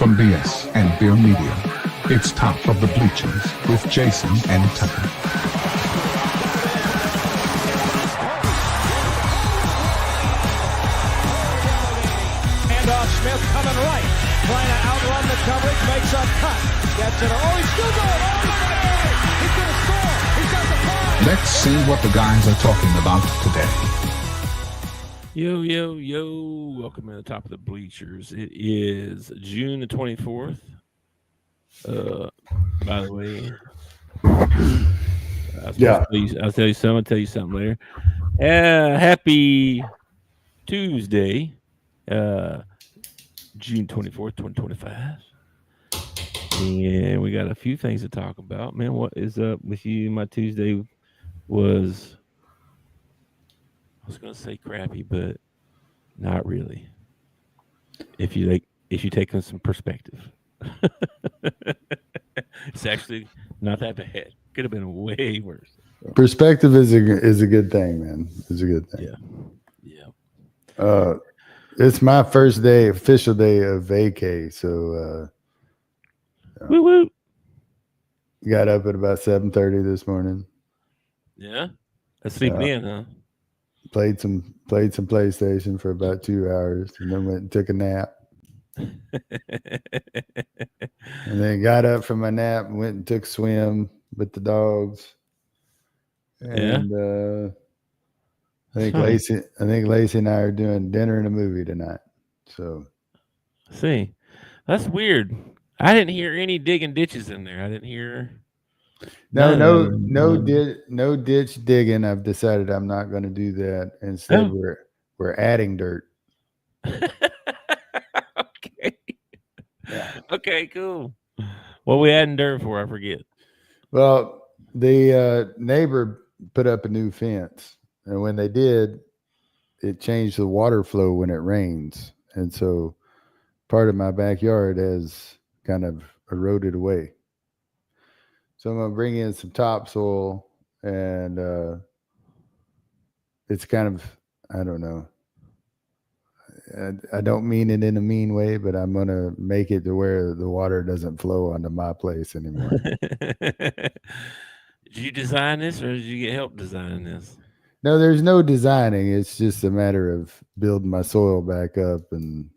from BS and Beer Media. It's Top of the Bleachers with Jason and Tucker. Handoff, Smith coming right, trying to outrun the coverage, makes a cut, gets it. Oh, he's still going. He's going to score. He's got the five. Let's see what the guys are talking about today. Yo, yo, yo. Welcome to the Top of the Bleachers. It is June the 24th. By the way, I'll tell you something later. Happy Tuesday, June 24th, 2025. And we got a few things to talk about. Man, what is up with you? My Tuesday was, I was gonna say crappy, but not really. If you take on some perspective. It's actually not that bad. Could have been way worse. Perspective is a good thing, man. It's a good thing. Yeah. It's my first official day of vacay, so Woo woo. got up at about 7:30 this morning. Yeah. Let's sleep in, huh? Played some PlayStation for about 2 hours, and then went and took a nap. And then got up from my nap and went and took a swim with the dogs. And I think Lacey and I are doing dinner and a movie tonight. So See, that's weird. I didn't hear any digging ditches in there. I didn't hear. No ditch digging. I've decided I'm not going to do that. Instead, we're adding dirt. Okay. Yeah. Okay, cool. What we adding dirt for? I forget. Well, the neighbor put up a new fence, and when they did, it changed the water flow when it rains, and so part of my backyard has kind of eroded away. So I'm going to bring in some topsoil, and it's kind of, I don't know. I don't mean it in a mean way, but I'm going to make it to where the water doesn't flow onto my place anymore. Did you design this, or did you get help designing this? No, there's no designing. It's just a matter of building my soil back up, and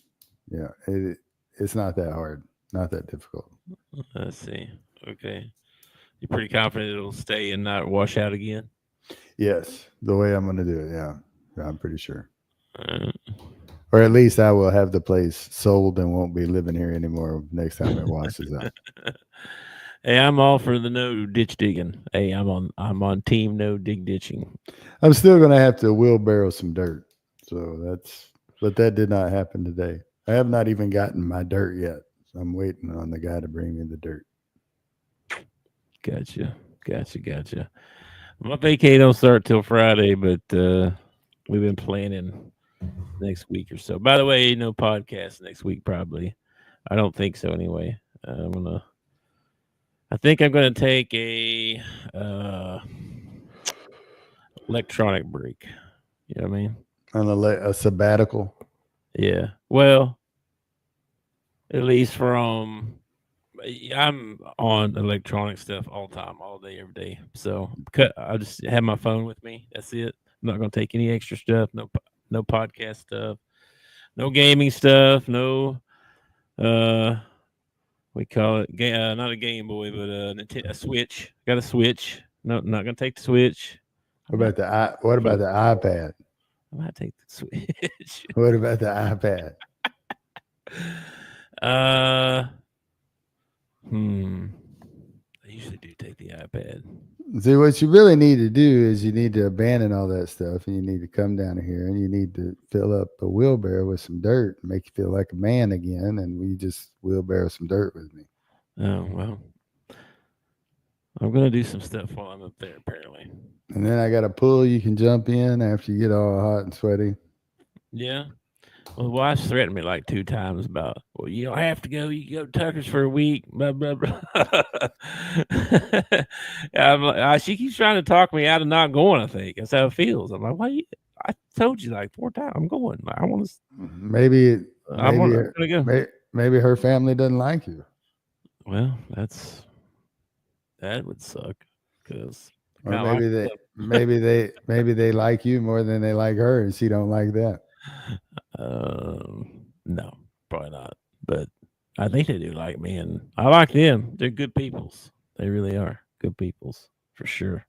it's not that hard, not that difficult. Let's see. Okay. You're pretty confident it'll stay and not wash out again? Yes, the way I'm going to do it, yeah. I'm pretty sure. Or at least I will have the place sold and won't be living here anymore next time it washes out. Hey, I'm all for the no ditch digging. Hey, I'm on team no dig ditching. I'm still going to have to wheelbarrow some dirt. But that did not happen today. I have not even gotten my dirt yet. So I'm waiting on the guy to bring me the dirt. Gotcha. My vacay don't start till Friday, but we've been planning next week or so. By the way, no podcast next week, probably. I don't think so anyway. I think I'm gonna take a electronic break. You know what I mean? On a sabbatical? Yeah. Well, at least from I'm on electronic stuff all the time, all day, every day. So I'll just have my phone with me. That's it. I'm not gonna take any extra stuff. No podcast stuff. No gaming stuff. No we call it not a Game Boy, but a Switch. Got a Switch. No, not gonna take the Switch. What about the iPad? I might take the Switch. What about the iPad? I usually do take the iPad. See, what you really need to do is you need to abandon all that stuff, and you need to come down here and you need to fill up a wheelbarrow with some dirt and make you feel like a man again, and we just wheelbarrow some dirt with me. Oh, well. I'm going to do some stuff while I'm up there, apparently. And then I got a pool you can jump in after you get all hot and sweaty. Yeah. Well, the wife's threatened me like 2 times about, well, you don't have to go. You can go to Tucker's for a week, blah, blah, blah. She keeps trying to talk me out of not going, I think. That's how it feels. I'm like, why? I told you like 4 times I'm going. I want to. Maybe I'm going to go. maybe her family doesn't like you. Well, that would suck because Or maybe they like you more than they like her, and she don't like that. No, probably not. But I think they do like me, and I like them. They're good peoples. They really are good peoples for sure.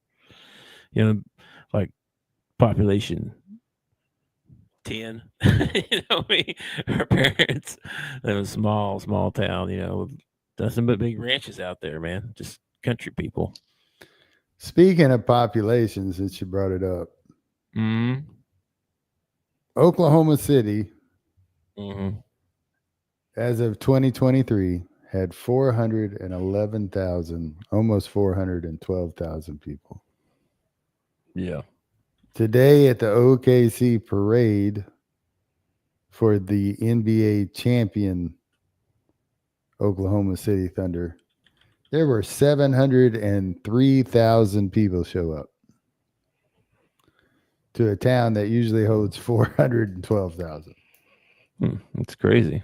You know, like population 10. Her parents live in a small town. Nothing but big ranches out there, man. Just country people. Speaking of populations, since you brought it up, Mm-hmm. Oklahoma City, Mm-hmm. as of 2023, had 411,000, almost 412,000 people. Yeah. Today at the OKC parade for the NBA champion Oklahoma City Thunder, there were 703,000 people show up to a town that usually holds 412,000. It's crazy.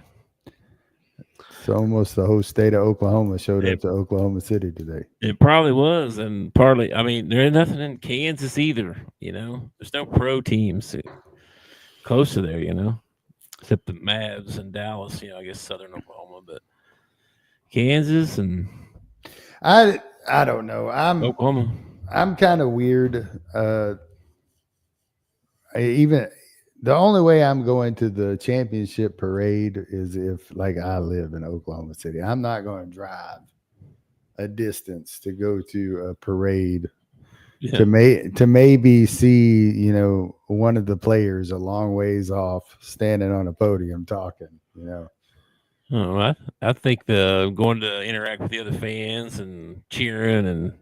So almost the whole state of Oklahoma showed up to Oklahoma City today. It probably was, and partly, I mean, there ain't nothing in Kansas either. There's no pro teams close to there. Except the Mavs and Dallas. I guess Southern Oklahoma, but Kansas and I don't know. Oklahoma. I'm kind of weird. Even the only way I'm going to the championship parade is if, like, I live in Oklahoma City. I'm not going to drive a distance to go to a parade to maybe see, one of the players a long ways off standing on a podium talking. Oh, I think the going to interact with the other fans and cheering and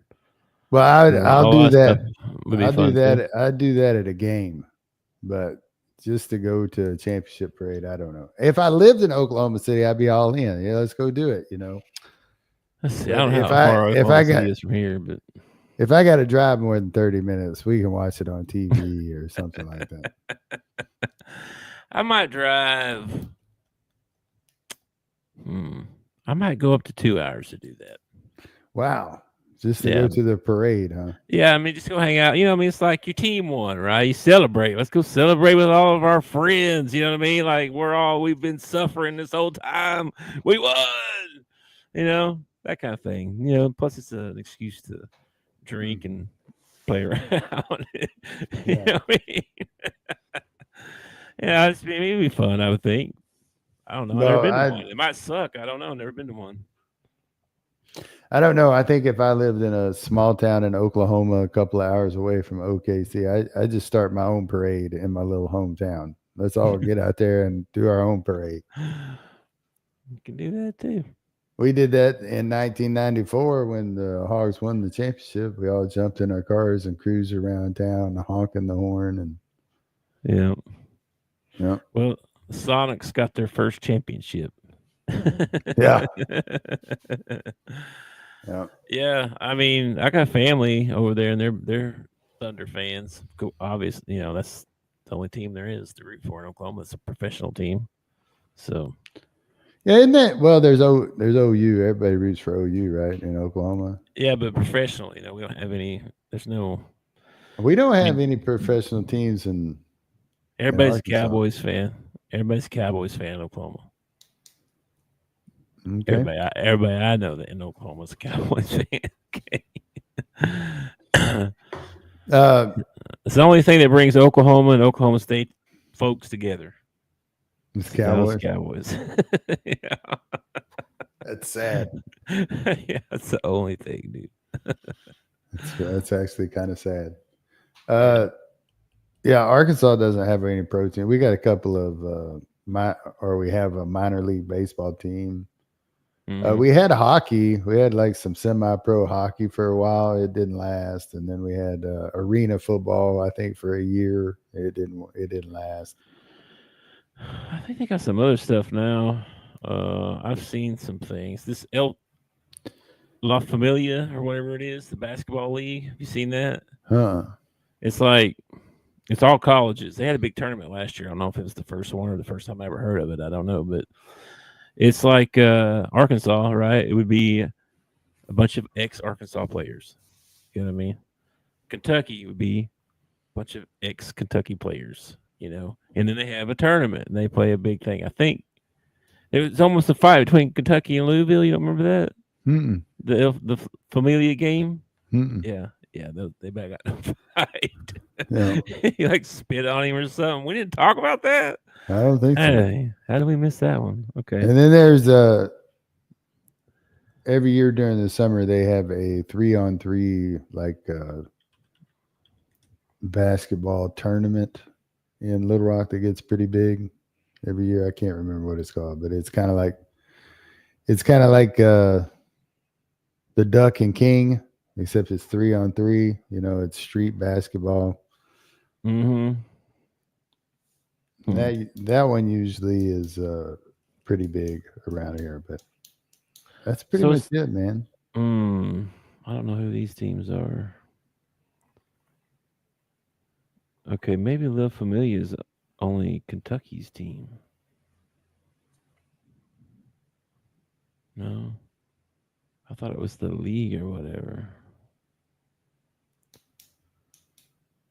I'll do that. I'd do that at a game, but just to go to a championship parade, I don't know. If I lived in Oklahoma City, I'd be all in. Yeah, let's go do it. Let's see. I don't know how far Oklahoma City is from here, but if I got to drive more than 30 minutes, we can watch it on TV or something like that. I might drive. I might go up to 2 hours to do that. Wow. Just to go to the parade, huh? Yeah, I mean, just go hang out. It's like your team won, right? You celebrate. Let's go celebrate with all of our friends. You know what I mean? Like, we've been suffering this whole time. We won. That kind of thing. Plus it's an excuse to drink and play around. You know what I mean? It'd be fun, I would think. I don't know. I've never been to one. It might suck. I don't know. I've never been to one. I don't know. I think if I lived in a small town in Oklahoma, a couple of hours away from OKC, I just start my own parade in my little hometown. Let's all get out there and do our own parade. You can do that too. We did that in 1994 when the Hogs won the championship. We all jumped in our cars and cruised around town, honking the horn, and yeah. Well, the Sonics got their first championship. Yeah. Yeah. I mean, I got family over there, and they're Thunder fans. Obviously, that's the only team there is to root for in Oklahoma. It's a professional team. So, yeah, isn't that? Well, there's OU. Everybody roots for OU, right? In Oklahoma. Yeah, but professional, we don't have any. There's no. We don't have any professional teams in. Everybody's a Cowboys fan. Everybody's a Cowboys fan in Oklahoma. Okay. Everybody I know that in Oklahoma is a Cowboys fan. Okay. It's the only thing that brings Oklahoma and Oklahoma State folks together. It's Cowboys. Yeah. That's sad. Yeah, that's the only thing, dude. That's actually kind of sad. Yeah, Arkansas doesn't have any pro team. We got a couple of we have a minor league baseball team. Mm-hmm. We had hockey. We had like some semi-pro hockey for a while. It didn't last, and then we had arena football. I think for a year. It didn't last. I think they got some other stuff now. I've seen some things. This La Familia or whatever it is, the basketball league. Have you seen that? Huh. It's like it's all colleges. They had a big tournament last year. I don't know if it was the first one or the first time I ever heard of it. I don't know, but It's like Arkansas, right? It would be a bunch of ex-Arkansas players. You know what I mean? Kentucky would be a bunch of ex-Kentucky players, and then they have a tournament and they play a big thing. I think it was almost a fight between Kentucky and Louisville. You don't remember that? Mm-mm. The Familia game? Mm-mm. Yeah, they back got in a fight. Yeah. He like spit on him or something. We didn't talk about that. I don't think so. Hey, how did we miss that one? Okay. And then there's every year during the summer they have a 3-on-3 basketball tournament in Little Rock that gets pretty big every year. I can't remember what it's called, but it's kind of like the Duck and King, except it's 3-on-3. It's street basketball. Mm-hmm. That one usually is pretty big around here, but that's pretty much it, man. I don't know who these teams are. Okay, maybe La Familia is only Kentucky's team. No, I thought it was the league or whatever.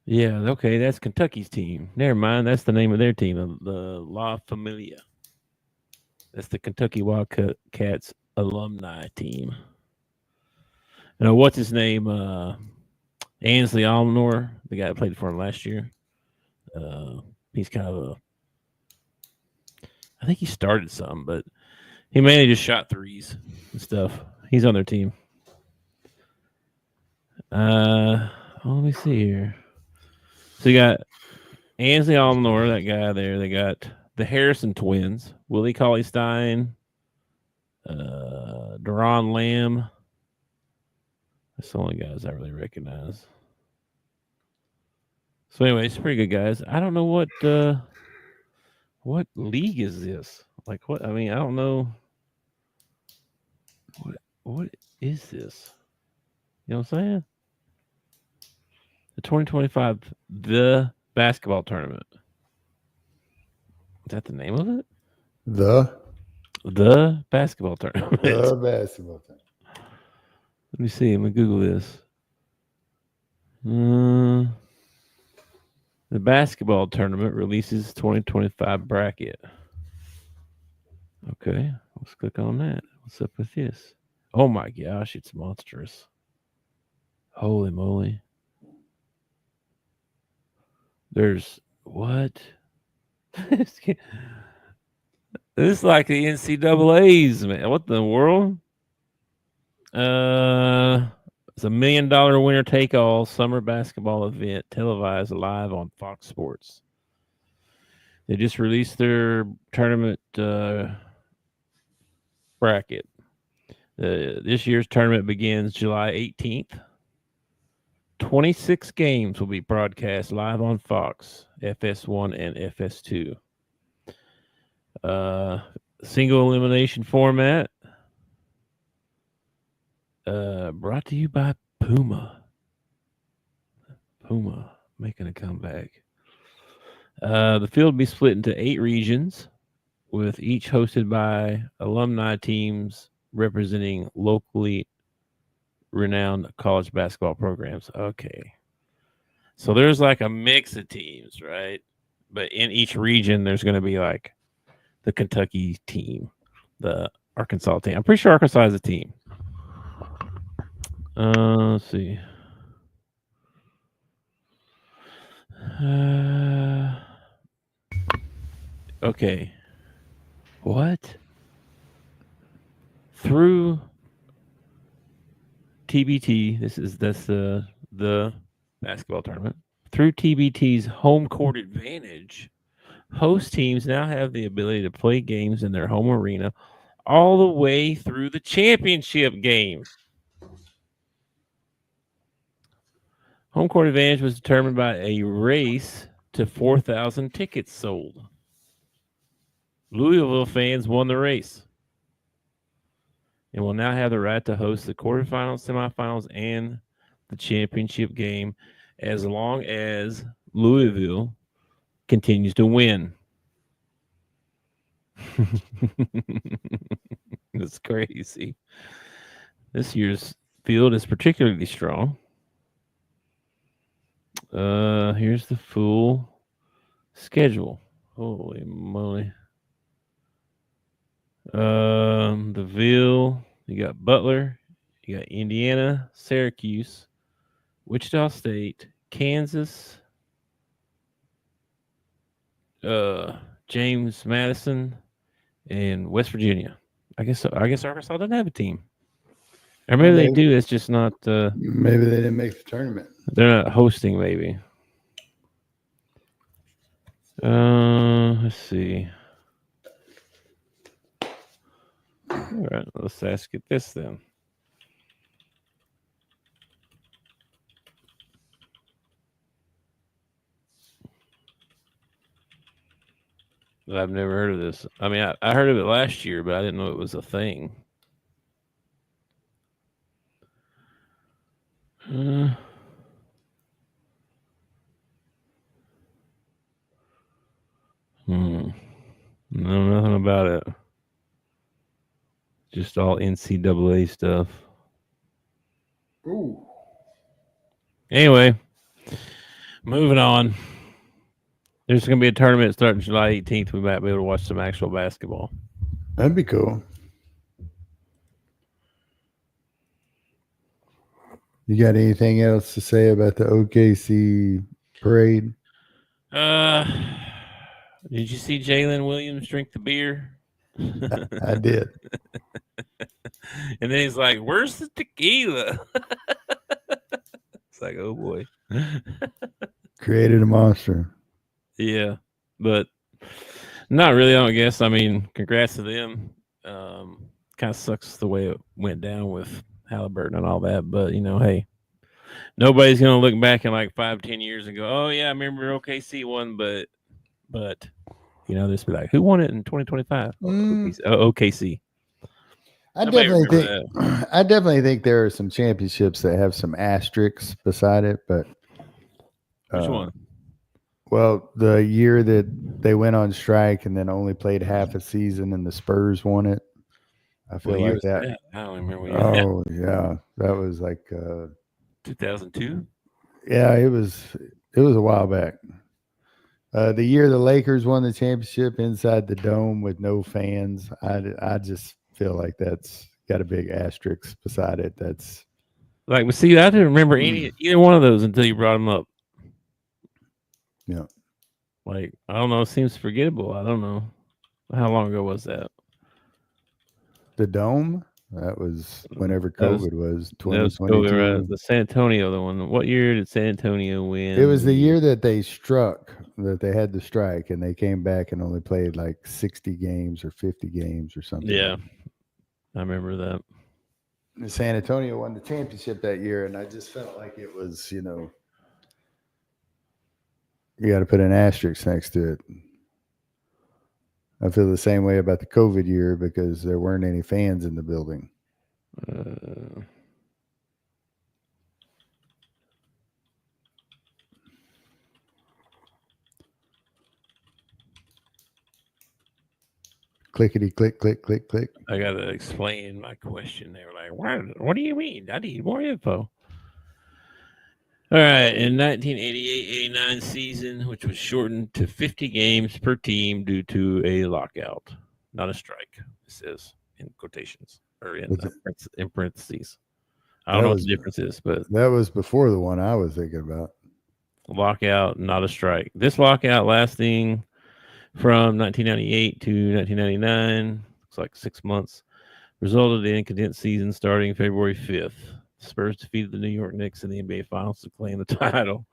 Yeah, okay, that's Kentucky's team. Never mind, that's the name of their team, the La Familia. That's the Kentucky Wildcats alumni team. What's his name? Ansley Almanor, the guy that played for him last year. He's kind of I think he started some, but he mainly just shot threes and stuff. He's on their team. Let me see here. So you got Ansley Almanor, that guy there. They got the Harrison twins, Willie Cauley-Stein, Deron Lamb. That's the only guys I really recognize. So anyway, it's pretty good, guys. I don't know what league is this? Like what? I mean, I don't know. What is this? You know what I'm saying? The 2025 The Basketball Tournament. Is that the name of it? The Basketball Tournament. The Basketball Tournament. Let me see. I'm going to Google this. The Basketball Tournament releases 2025 bracket. Okay. Let's click on that. What's up with this? Oh my gosh, it's monstrous. Holy moly. There's what? This is like the NCAA's, man. What the world? It's a $1 million winner take all summer basketball event televised live on Fox Sports. They just released their tournament bracket. This year's tournament begins July 18th. 26 games will be broadcast live on Fox, FS1 and FS2. Single elimination format. Brought to you by Puma. Puma making a comeback. The field will be split into 8 regions, with each hosted by alumni teams representing locally renowned college basketball programs. Okay. So there's like a mix of teams, right? But in each region, there's going to be like the Kentucky team, the Arkansas team. I'm pretty sure Arkansas is a team. Let's see. Okay. What? Through TBT, that's the basketball tournament. Through TBT's home court advantage, host teams now have the ability to play games in their home arena all the way through the championship game. Home court advantage was determined by a race to 4,000 tickets sold. Louisville fans won the race and will now have the right to host the quarterfinals, semifinals, and the championship game as long as Louisville continues to win. That's crazy. This year's field is particularly strong. Here's the full schedule. Holy moly. The Ville, you got Butler, you got Indiana, Syracuse, Wichita State, Kansas, James Madison, and West Virginia. I guess Arkansas doesn't have a team. Or maybe they do. It's just not. Maybe they didn't make the tournament. They're not hosting. Maybe. Let's see. All right, let's ask it this then. I've never heard of this. I mean, I heard of it last year, but I didn't know it was a thing. No, nothing about it. Just all NCAA stuff. Ooh. Anyway, moving on. There's going to be a tournament starting July 18th. We might be able to watch some actual basketball. That'd be cool. You got anything else to say about the OKC parade? Did you see Jalen Williams drink the beer? I did. And then he's like, "Where's the tequila?" It's like, oh boy. Created a monster. Yeah, but not really, I don't guess. I mean, congrats to them. Kind of sucks the way it went down with Halliburton and all that, but hey, nobody's gonna look back in like 5-10 years and go, "Oh yeah, I remember OKC won," but just be like, "Who won it in 2025?" OKC. I definitely think there are some championships that have some asterisks beside it, but Which one? Well, the year that they went on strike and then only played half a season and the Spurs won it. I feel like that. I don't remember. Oh, yeah. That was like 2002? Yeah, it was a while back. The year the Lakers won the championship inside the dome with no fans, I just feel like that's got a big asterisk beside it. That's like, but see, I didn't remember either one of those until you brought them up. Yeah. Like, I don't know. It seems forgettable. I don't know. How long ago was that? The dome? That was whenever COVID was 2022. That was COVID, the San Antonio, the one. What year did San Antonio win? It was the year that they had the strike, and they came back and only played like 60 games or 50 games or something. Yeah. I remember that. San Antonio won the championship that year, and I just felt like it was, you got to put an asterisk next to it. I feel the same way about the COVID year because there weren't any fans in the building. Clickety click, click, click, click. I got to explain my question. They were like, what do you mean? I need more info. All right, in 1988-89 season, which was shortened to 50 games per team due to a lockout, not a strike, it says in quotations or in parentheses. I don't know what the difference is, but that was before the one I was thinking about. Lockout, not a strike. This lockout lasting from 1998 to 1999, looks like 6 months, resulted in a condensed season starting February 5th. Spurs defeated the New York Knicks in the NBA Finals to claim the title.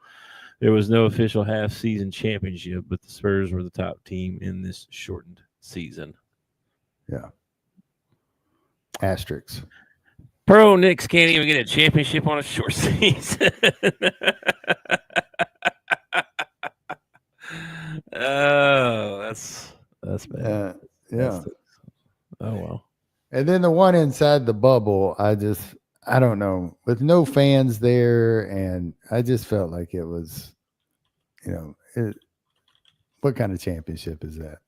There was no official half-season championship, but the Spurs were the top team in this shortened season. Yeah. Asterisks. Pro Knicks can't even get a championship on a short season. Oh, that's bad. Yeah. Oh, well. And then the one inside the bubble, I don't know, with no fans there, and I just felt like it was, what kind of championship is that?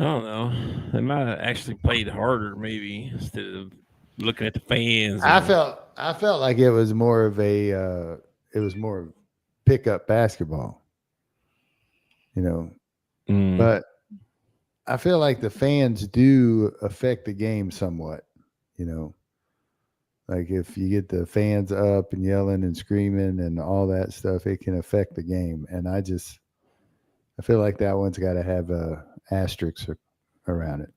I don't know. They might have actually played harder, maybe, instead of looking at the fans. I felt like it was more of a pickup basketball, but I feel like the fans do affect the game somewhat, like if you get the fans up and yelling and screaming and all that stuff, it can affect the game. And I feel like that one's got to have a asterisk around it.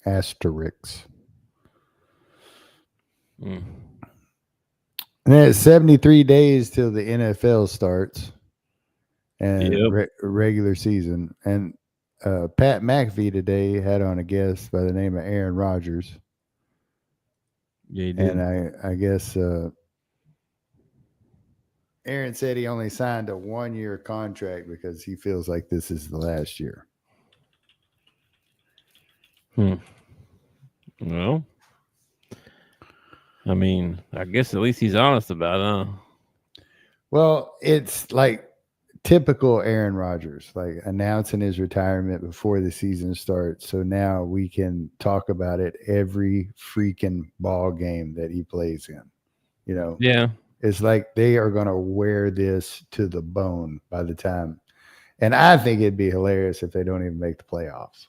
Asterisks. And then it's 73 days till the NFL starts and regular season. And Pat McAfee today had on a guest by the name of Aaron Rodgers. Yeah, he did. And I guess Aaron said he only signed a 1-year contract because he feels like this is the last year. Well, I mean, I guess at least he's honest about it, huh? Well, it's like typical Aaron Rodgers, like announcing his retirement before the season starts. So now we can talk about it every freaking ball game that he plays in. Yeah. It's like they are going to wear this to the bone by the time. And I think it'd be hilarious if they don't even make the playoffs.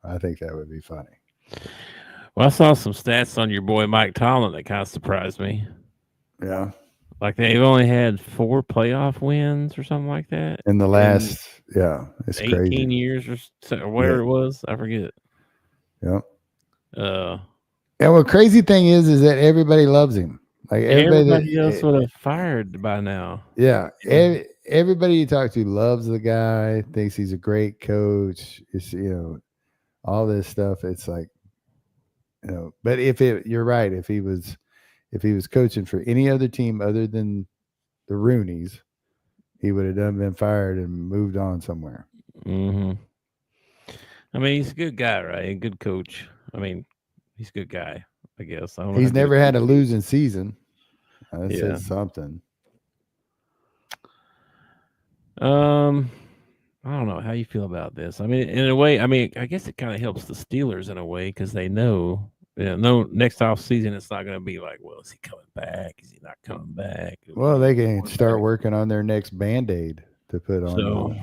I think that would be funny. Well, I saw some stats on your boy Mike Tomlin that kind of surprised me. Yeah. Like they've only had 4 playoff wins or something like that. In the last, it's 18 crazy. years or whatever it was. I forget. Yeah. And what crazy thing is that everybody loves him. Like everybody else would have fired by now. Yeah. Everybody you talk to loves the guy, thinks he's a great coach. It's, all this stuff. It's like, but you're right. If he was coaching for any other team other than the Rooneys, he would have been fired and moved on somewhere. Mm-hmm. I mean, he's a good guy, right? A good coach. I mean, he's a good guy, I guess. I don't know. He's never had a losing season. That says something. I don't know how you feel about this. I mean, in a way, I guess it kind of helps the Steelers in a way because they know, next off season it's not going to be like, well, is he coming back? Is he not coming back? Well, they can start working on their next Band-Aid to put on. So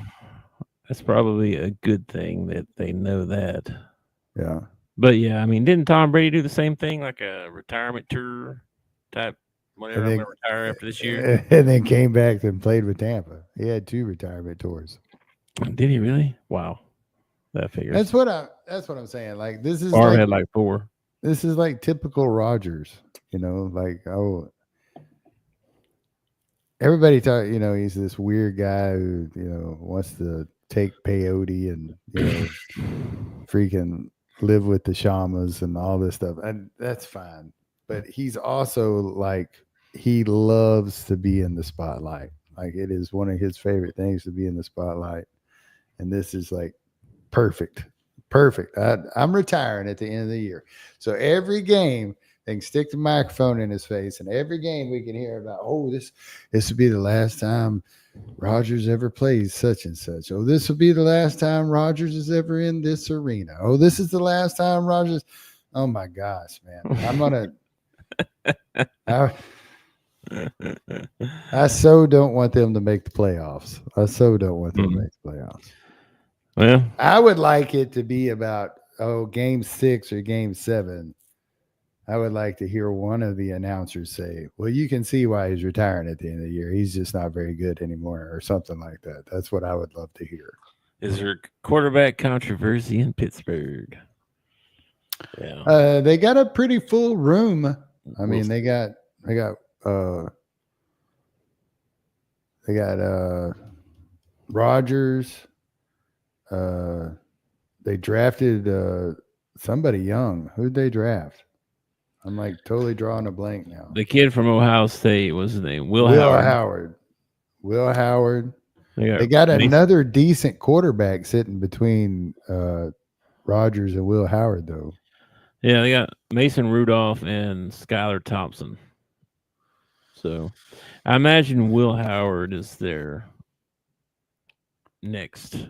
that's probably a good thing that they know that. Yeah. But yeah, I mean, didn't Tom Brady do the same thing, like a retirement tour type? Whatever, I'm going to retire after this year. And then came back and played with Tampa. He had 2 retirement tours. Did he really? Wow. That figures. That's what I'm saying. Like this is Barb had like 4. This is like typical Rodgers, like, everybody thought, he's this weird guy who, wants to take peyote and, freaking live with the shamas and all this stuff. And that's fine. But he's also like, he loves to be in the spotlight. Like it is one of his favorite things to be in the spotlight. And this is like perfect. I'm retiring at the end of the year. So every game they can stick the microphone in his face, and every game we can hear about, this will be the last time Rodgers ever plays such and such. Oh, this will be the last time Rodgers is ever in this arena. Oh, this is the last time Rodgers. Oh my gosh, man. I'm gonna I so don't want them to make the playoffs. Well, I would like it to be about game 6 or game 7. I would like to hear one of the announcers say, well, you can see why he's retiring at the end of the year. He's just not very good anymore, or something like that. That's what I would love to hear. Is there quarterback controversy in Pittsburgh? Yeah. They got a pretty full room. I mean, they got Rodgers. They drafted somebody young. Who'd they draft? I'm like totally drawing a blank now. The kid from Ohio State, what's his name? Will Howard. Will Howard. They got another decent quarterback sitting between Rodgers and Will Howard, though. Yeah, they got Mason Rudolph and Skylar Thompson. So I imagine Will Howard is their next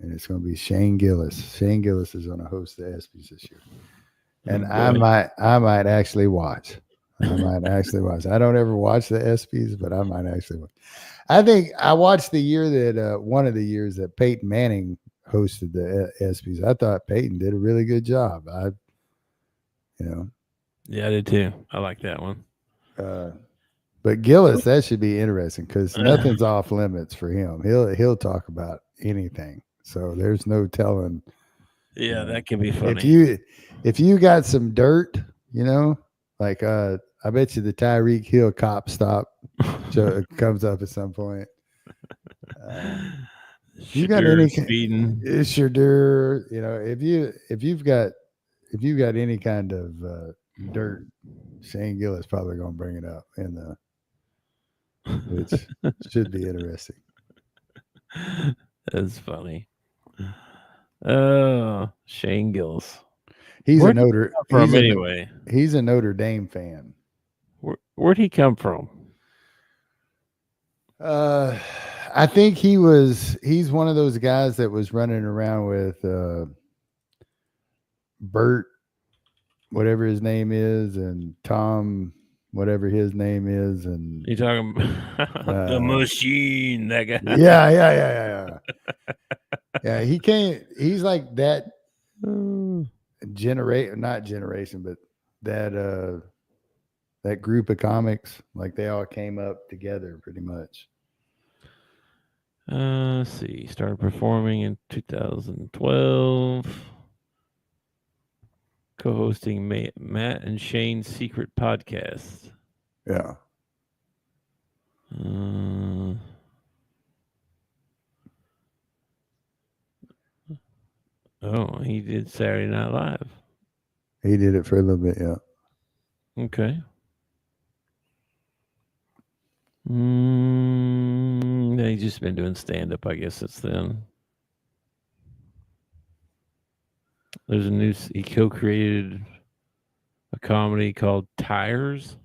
and it's going to be Shane Gillis. Shane Gillis is going to host the ESPYs this year, and Oh, I boy. might actually watch. I don't ever watch the ESPYs, but I might actually watch. I think I watched the year that one of the years that Peyton Manning hosted the ESPYs. I thought Peyton did a really good job. Yeah, I did too. I like that one. But Gillis, that should be interesting because nothing's off limits for him. He'll talk about anything. So there's no telling. Yeah, that can be funny. If you got some dirt, like I bet you the Tyreek Hill cop stop comes up at some point. You got any speeding? It's your dirt. If you've got any kind of dirt, Shane Gillis probably going to bring it up which should be interesting. That's funny. Oh, Shane Gillis. He's Where'd a Notre from anyway. He's a Notre Dame fan. Where'd he come from? I think he's one of those guys that was running around with Bert, whatever his name is, and Tom, whatever his name is, and You talking about the machine, that guy? Yeah. Yeah, he's like that not generation, but that group of comics, like they all came up together pretty much. Let's see. Started performing in 2012. Co-hosting Matt and Shane's secret podcast. Yeah. Oh, he did Saturday Night Live. He did it for a little bit, yeah. Okay. He's just been doing stand-up, I guess, since then. There's he co-created a comedy called Tires.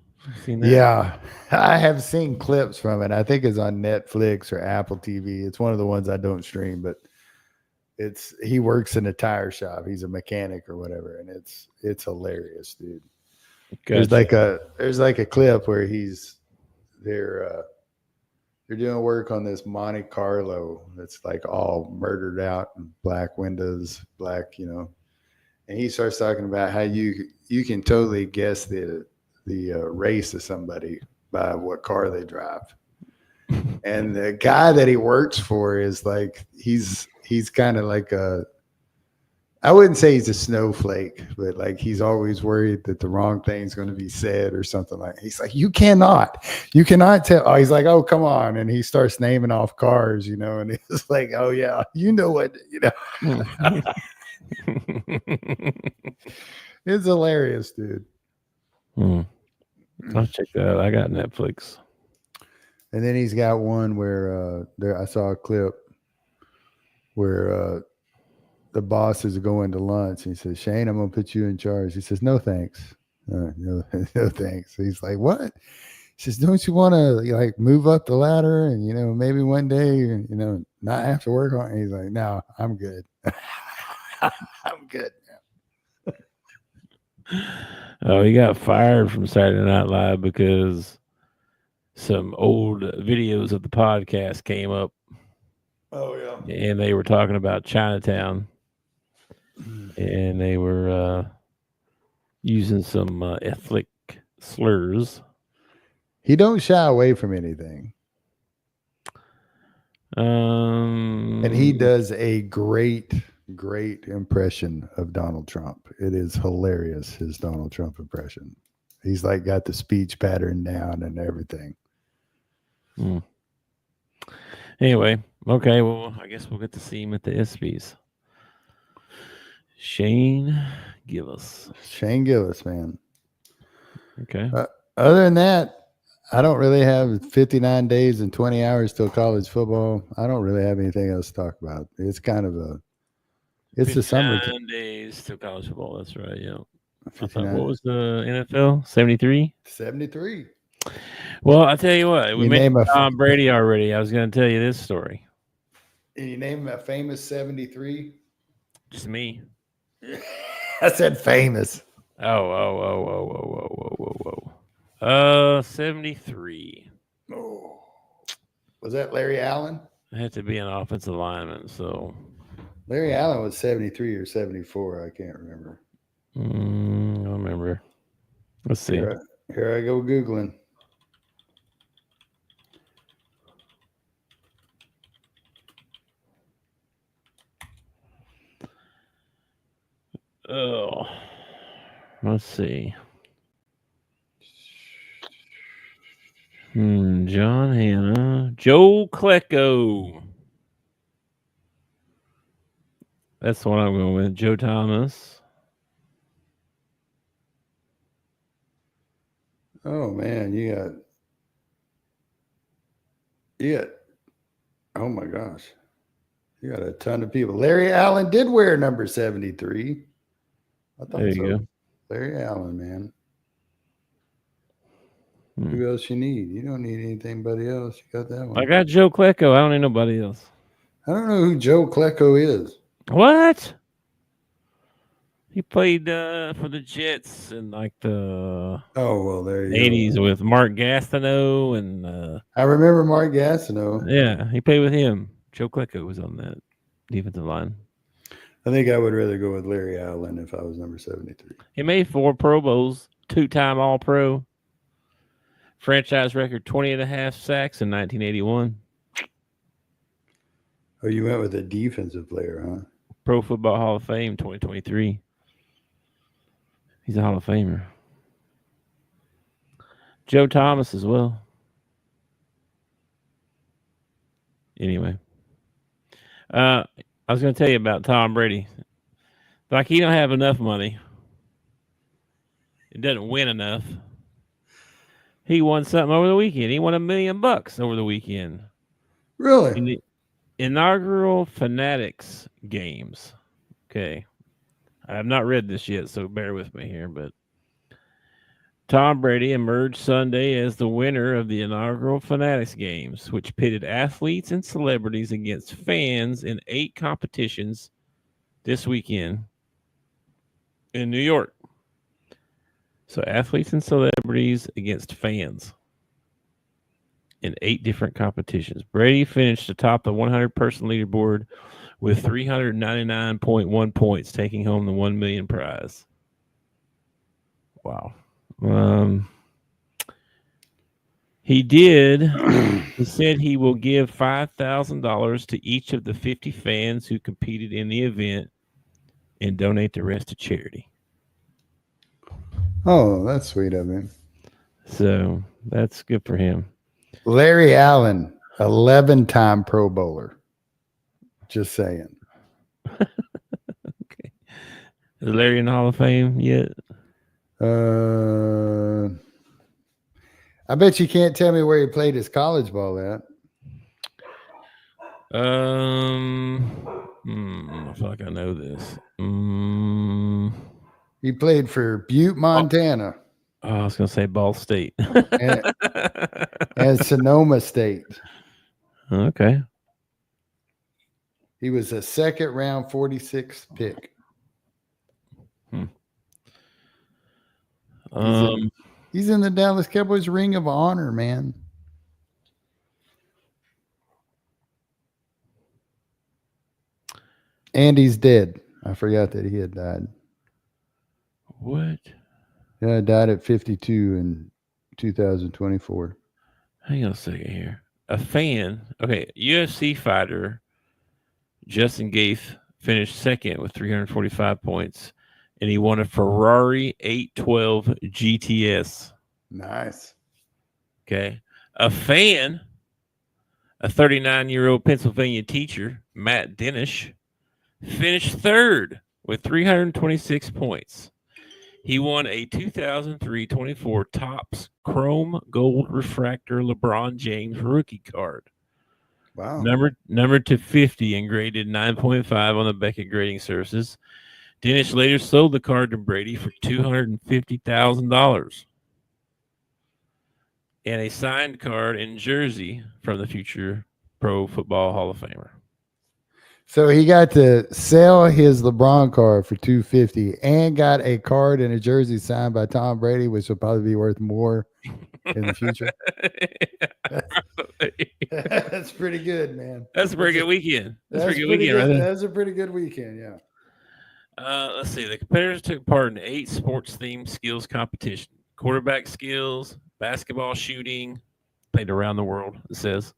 Seen that? Yeah, I have seen clips from it. I think it's on Netflix or Apple TV. It's one of the ones I don't stream, but he works in a tire shop. He's a mechanic or whatever, and it's hilarious, dude. Gotcha. There's like a clip where they're doing work on this Monte Carlo that's like all murdered out and black windows, black, and he starts talking about how you can totally guess the race of somebody by what car they drive. And the guy that he works for is like he's kind of like I wouldn't say he's a snowflake, but like he's always worried that the wrong thing's going to be said or something like that. He's like, you cannot tell. Oh, he's like, oh, come on. And he starts naming off cars, and he's like, oh yeah, what. It's hilarious, dude. I'll check that out. I got Netflix. And then he's got one where I saw a clip where the boss is going to lunch. And he says, Shane, I'm going to put you in charge. He says, no, thanks. No thanks. He's like, what? He says, don't you want to like move up the ladder and, maybe one day, not have to work on it? He's like, no, I'm good. I'm good. Oh, he got fired from Saturday Night Live because some old videos of the podcast came up. Oh, yeah. And they were talking about Chinatown. And they were using some ethnic slurs. He don't shy away from anything. And he does a great impression of Donald Trump. It is hilarious, his Donald Trump impression. He's like got the speech pattern down and everything. Anyway, okay, well, I guess we'll get to see him at the ESPYs. Shane Gillis, man. Okay. Other than that, I don't really have 59 days and 20 hours till college football. I don't really have anything else to talk about. It's kind of it's the summer. 59 days till college football. That's right. Yeah. What was the NFL? 73? 73. Well, I tell you what, we mentioned Tom Brady already. I was going to tell you this story. Can you name a famous 73? Just me. I said famous. Oh. 73. Oh. Was that Larry Allen? I had to be an offensive lineman, so Larry Allen was 73 or 74. I can't remember. I remember. Let's see. Here I go Googling. Oh, let's see. John Hanna, Joe Klecko. That's the one I'm going with. Joe Thomas. Oh man, you got. Oh my gosh, you got a ton of people. Larry Allen did wear number 73. I thought There you go. Larry Allen, man. Who else you need? You don't need anybody else. You got that one. I got Joe Klecko. I don't need nobody else. I don't know who Joe Klecko is. What? He played for the Jets in like the there you 80s go. with Mark Gastineau and I remember Mark Gastineau. yeah, he played with him. Joe Klecko was on that defensive line. I think I would rather go with Larry Allen if I was number 73. He made 4 Pro Bowls, 2-time All-Pro. Franchise record 20.5 sacks in 1981. Oh, you went with a defensive player, huh? Pro Football Hall of Fame 2023. He's a Hall of Famer. Joe Thomas as well. Anyway. I was going to tell you about Tom Brady. Like, he don't have enough money. It doesn't win enough. He won something over the weekend. He won $1 million over the weekend. Really? In the inaugural Fanatics games. Okay. I have not read this yet, so bear with me here. But Tom Brady emerged Sunday as the winner of the inaugural Fanatics games, which pitted athletes and celebrities against fans in 8 competitions this weekend in New York. So athletes and celebrities against fans in 8 different competitions. Brady finished atop the 100-person leaderboard with 399.1 points, taking home the $1 million prize. Wow. He said he will give $5,000 to each of the 50 fans who competed in the event and donate the rest to charity. Oh, that's sweet of him. So that's good for him. Larry Allen, 11-time Pro Bowler. Just saying. Okay. Is Larry in the Hall of Fame yet? I bet you can't tell me where he played his college ball at. I feel like I know this. He played for Butte, Montana. Oh, I was going to say Ball State. and Sonoma State. Okay. He was a second-round 46th pick. He's in the Dallas Cowboys Ring of Honor, man. And he's dead. I forgot that he had died. What? Yeah, died at 52 in 2024. Hang on a second here. A fan. Okay, UFC fighter Justin Gaethje finished second with 345 points, and he won a Ferrari 812 GTS. Nice. Okay. A fan, a 39-year-old Pennsylvania teacher, Matt Denish, finished third with 326 points. He won a 2003-24 Topps Chrome Gold Refractor LeBron James rookie card. Wow. Numbered to 50 and graded 9.5 on the Beckett grading services. Denish later sold the card to Brady for $250,000. And a signed card in jersey from the future Pro Football Hall of Famer. So he got to sell his LeBron card for $250 and got a card and a jersey signed by Tom Brady, which will probably be worth more in the future. That's pretty good, man. That's a pretty good weekend. That's a pretty good weekend, right? That's a pretty good weekend, yeah. Let's see. The competitors took part in 8 sports-themed skills competition: quarterback skills, basketball shooting, played around the world. It says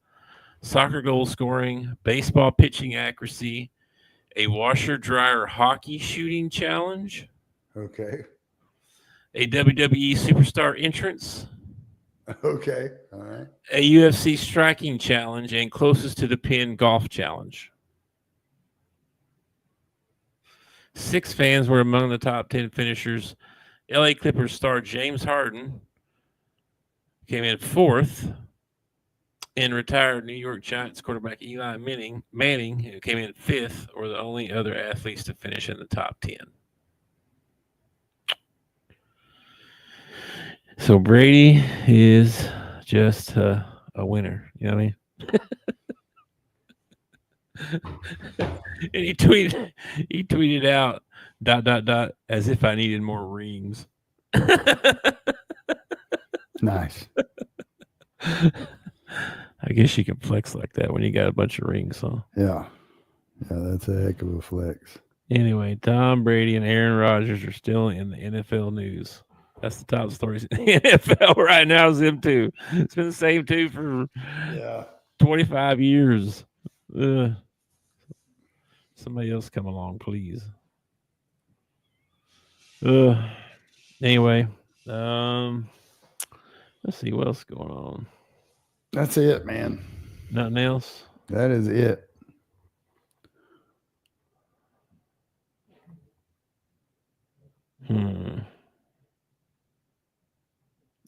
soccer goal scoring, baseball pitching accuracy, a washer-dryer hockey shooting challenge. Okay. A WWE superstar entrance. Okay. All right. A UFC striking challenge, and closest to the pin golf challenge. 6 fans were among the top 10 finishers. LA Clippers star James Harden came in 4th, and retired New York Giants quarterback Eli Manning, who came in 5th, were the only other athletes to finish in the top 10. So Brady is just a winner. You know what I mean? And he tweeted out ... as if I needed more rings. Nice. I guess you can flex like that when you got a bunch of rings, huh? Yeah. Yeah, that's a heck of a flex. Anyway, Tom Brady and Aaron Rodgers are still in the NFL news. That's the top stories in the NFL right now is them two. It's been the same two for 25 years. Somebody else come along, please. Anyway, let's see what else is going on. That's it, man. Nothing else? That is it.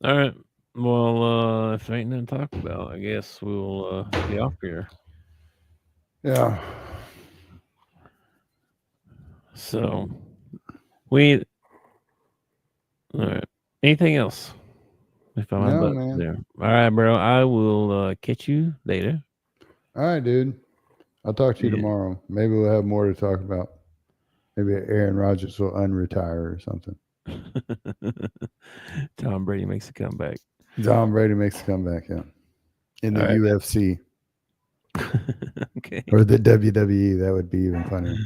All right. Well, if there ain't nothing to talk about, I guess we'll be off here. Yeah. So, all right. Anything else? If I'm No, man. there. All right, bro. I will catch you later. All right, dude. I'll talk to you tomorrow. Maybe we'll have more to talk about. Maybe Aaron Rodgers will unretire or something. Tom Brady makes a comeback. Tom Brady makes a comeback, yeah. In the UFC. Okay. Or the WWE. That would be even funnier.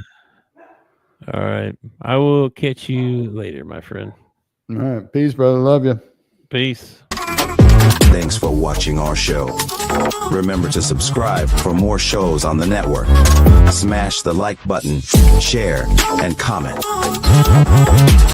All right. I will catch you later, my friend. All right. Peace, brother. Love you. Peace. Thanks for watching our show. Remember to subscribe for more shows on the network. Smash the like button, share, and comment.